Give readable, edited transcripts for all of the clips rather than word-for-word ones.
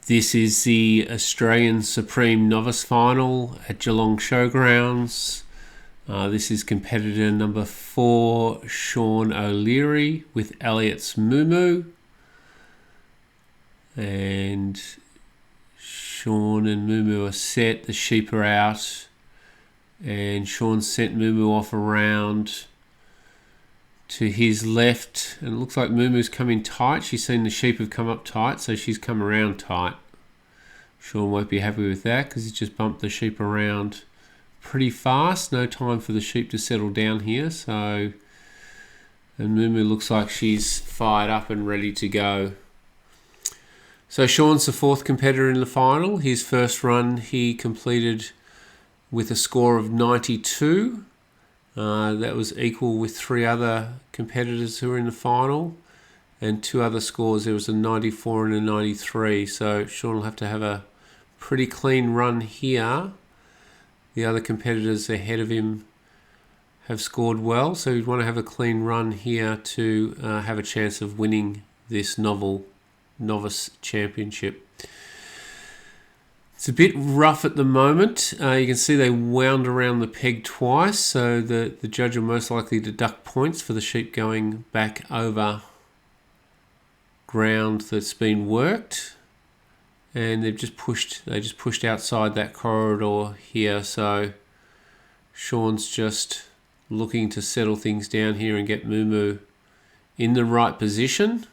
This is the Australian Supreme Novice Final at Geelong Showgrounds. This is competitor number 4, Sean O'Leary, with Elliott's Mumu. And Sean and Mumu are set, the sheep are out, and Sean sent Mumu off around to his left, and it looks like Mumu's come in tight. She's seen the sheep have come up tight, so she's come around tight. Sean won't be happy with that because he's just bumped the sheep around pretty fast. No time for the sheep to settle down here. And Mumu looks like she's fired up and ready to go. So Sean's the 4th competitor in the final. His first run he completed with a score of 92. That was equal with 3 other competitors who were in the final, and 2 other scores. There was a 94 and a 93. So Sean will have to have a pretty clean run here. The other competitors ahead of him have scored well, so you'd want to have a clean run here to have a chance of winning this Novice Championship. It's a bit rough at the moment. You can see they wound around the peg twice, so the judge will most likely deduct points for the sheep going back over ground that's been worked. And they just pushed outside that corridor here, so Sean's just looking to settle things down here and get Mumu in the right position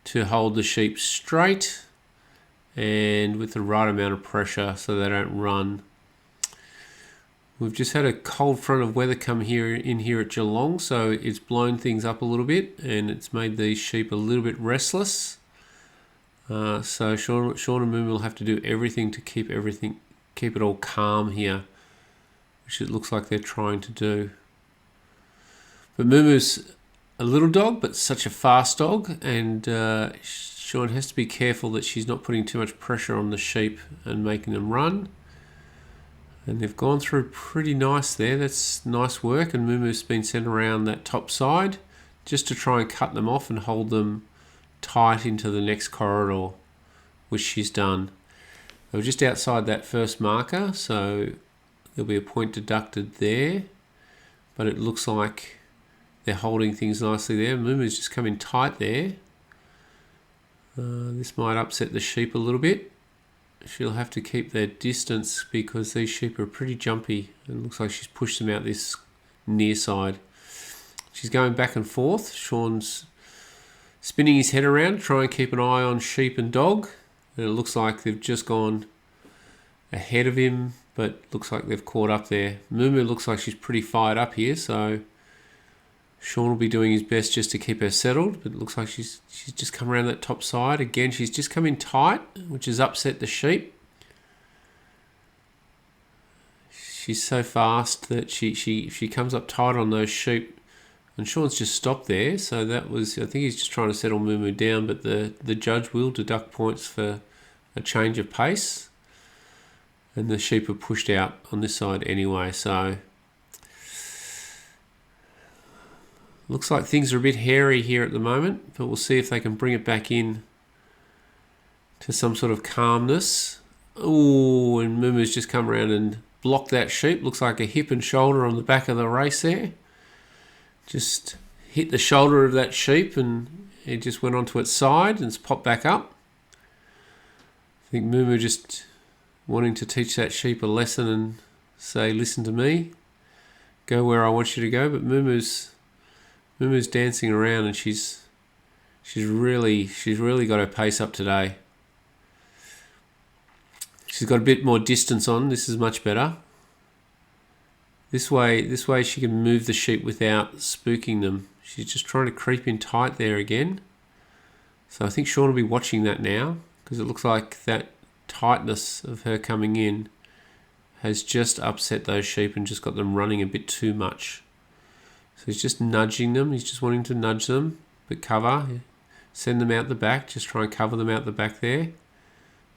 to hold the sheep straight and with the right amount of pressure so they don't run. We've just had a cold front of weather come in here at Geelong, so it's blown things up a little bit and it's made these sheep a little bit restless. So Sean and Mumu will have to do everything to keep it all calm here, which it looks like they're trying to do. But Mumu's a little dog, but such a fast dog, and Sean has to be careful that she's not putting too much pressure on the sheep and making them run. And they've gone through pretty nice there. That's nice work, and Mumu's been sent around that top side just to try and cut them off and hold them tight into the next corridor, which she's done. They were just outside that first marker, so there'll be a point deducted there, but it looks like they're holding things nicely there. Mumu's just come in tight there. This might upset the sheep a little bit. She'll have to keep their distance because these sheep are pretty jumpy. It looks like she's pushed them out this near side. She's going back and forth. Sean's spinning his head around, try and keep an eye on sheep and dog. And it looks like they've just gone ahead of him, but looks like they've caught up there. Mumu looks like she's pretty fired up here, so Sean will be doing his best just to keep her settled, but it looks like she's just come around that top side. Again, she's just come in tight, which has upset the sheep. She's so fast that if she comes up tight on those sheep, and Sean's just stopped there, so that was, I think he's just trying to settle Mumu down, but the judge will deduct points for a change of pace. And the sheep are pushed out on this side anyway, so looks like things are a bit hairy here at the moment, but we'll see if they can bring it back in to some sort of calmness. Ooh, and Mumu's just come around and blocked that sheep. Looks like a hip and shoulder on the back of the race there. Just hit the shoulder of that sheep and it just went onto its side and it's popped back up. I think Mumu just wanting to teach that sheep a lesson and say, listen to me, go where I want you to go. But Mumu's dancing around and she's really got her pace up today. She's got a bit more distance on. This is much better. This way she can move the sheep without spooking them. She's just trying to creep in tight there again. So I think Sean will be watching that now because it looks like that tightness of her coming in has just upset those sheep and just got them running a bit too much. So he's just nudging them. He's just wanting to nudge them, but cover. Send them out the back. Just try and cover them out the back there,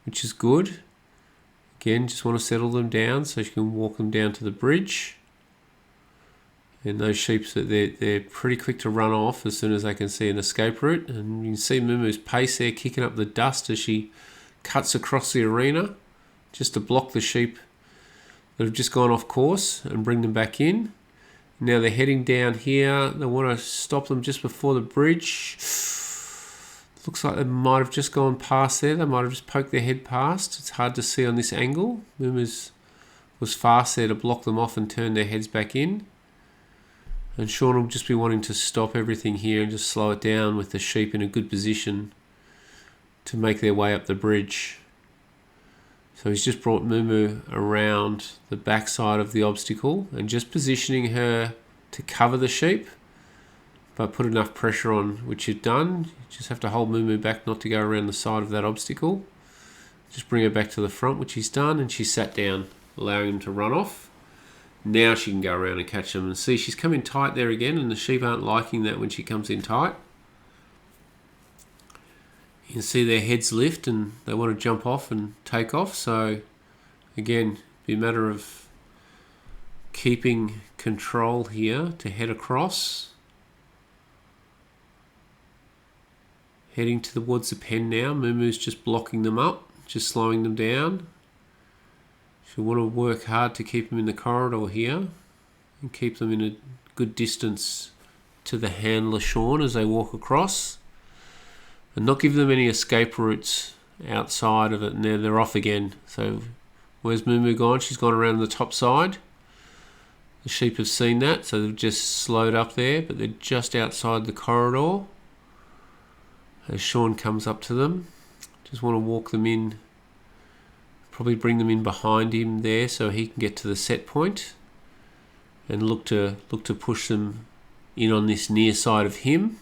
which is good. Again, just want to settle them down so you can walk them down to the bridge. And those sheep, they're pretty quick to run off as soon as they can see an escape route. And you can see Mumu's pace there kicking up the dust as she cuts across the arena just to block the sheep that have just gone off course and bring them back in. Now they're heading down here. They want to stop them just before the bridge. Looks like they might have just gone past there. They might have just poked their head past. It's hard to see on this angle. Mumu was fast there to block them off and turn their heads back in. And Sean will just be wanting to stop everything here and just slow it down with the sheep in a good position to make their way up the bridge. So he's just brought Mumu around the backside of the obstacle and just positioning her to cover the sheep, but put enough pressure on, which you've done. You just have to hold Mumu back not to go around the side of that obstacle. Just bring her back to the front, which he's done, and she sat down, allowing him to run off. Now she can go around and catch them. And see, she's come in tight there again, and the sheep aren't liking that when she comes in tight. You can see their heads lift and they want to jump off and take off. So again, be a matter of keeping control here to head across. Heading towards the pen now. Mumu's just blocking them up, just slowing them down. She'll want to work hard to keep them in the corridor here and keep them in a good distance to the handler Sean as they walk across. And not give them any escape routes outside of it, and they're off again. So where's Mumu gone? She's gone around the top side. The sheep have seen that, so they've just slowed up there, but they're just outside the corridor. As Sean comes up to them, just want to walk them in, probably bring them in behind him there so he can get to the set point, and look to push them in on this near side of him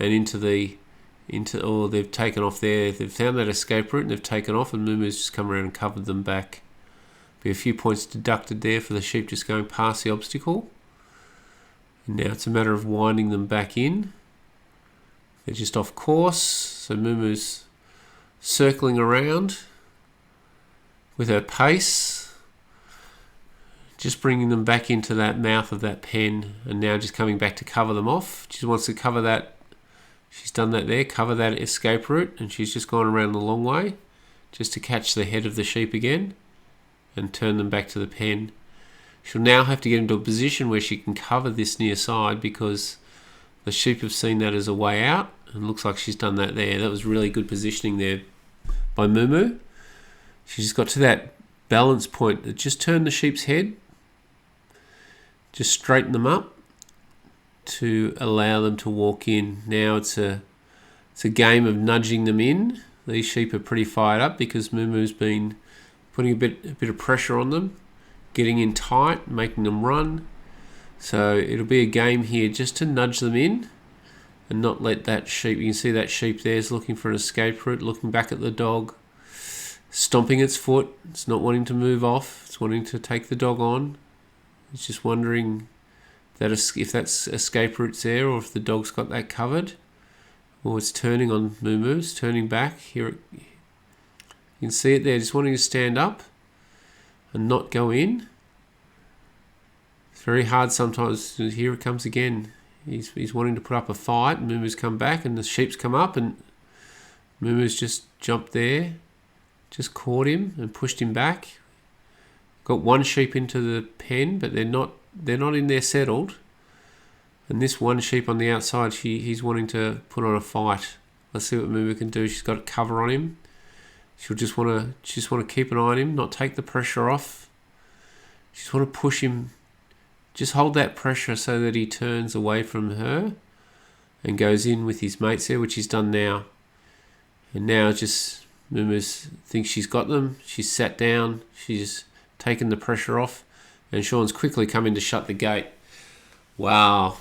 and they've taken off there. They've found that escape route and they've taken off, and Mumu's just come around and covered them back. Be a few points deducted there for the sheep just going past the obstacle. And now it's a matter of winding them back in. They're just off course, so Mumu's circling around with her pace, just bringing them back into that mouth of that pen, and now just coming back to cover them off. She wants to cover that. She's done that there, cover that escape route, and she's just gone around the long way just to catch the head of the sheep again and turn them back to the pen. She'll now have to get into a position where she can cover this near side because the sheep have seen that as a way out, and looks like she's done that there. That was really good positioning there by Mumu. She just got to that balance point that just turned the sheep's head, just straighten them up to allow them to walk in. Now it's a game of nudging them in. These sheep are pretty fired up because Mumu's been putting a bit of pressure on them, getting in tight, making them run. So it'll be a game here just to nudge them in and not let that sheep, you can see that sheep there is looking for an escape route, looking back at the dog, stomping its foot. It's not wanting to move off. It's wanting to take the dog on. It's just wondering that if that's escape route's there or if the dog's got that covered. Or it's turning on Mumu, it's turning back. Here you can see it there, just wanting to stand up and not go in. It's very hard sometimes. Here it comes again. He's wanting to put up a fight, and Mumu's come back and the sheep's come up, and Mumu's just jumped there, just caught him and pushed him back. Got one sheep into the pen, but they're not in there settled. And this one sheep on the outside, he's wanting to put on a fight. Let's see what Mumu can do. She's got a cover on him. She'll just want to keep an eye on him, not take the pressure off. She just want to push him. Just hold that pressure so that he turns away from her and goes in with his mates there, which he's done now. And now just Mumu thinks she's got them. She's sat down. She's taken the pressure off. And Sean's quickly come in to shut the gate. Wow.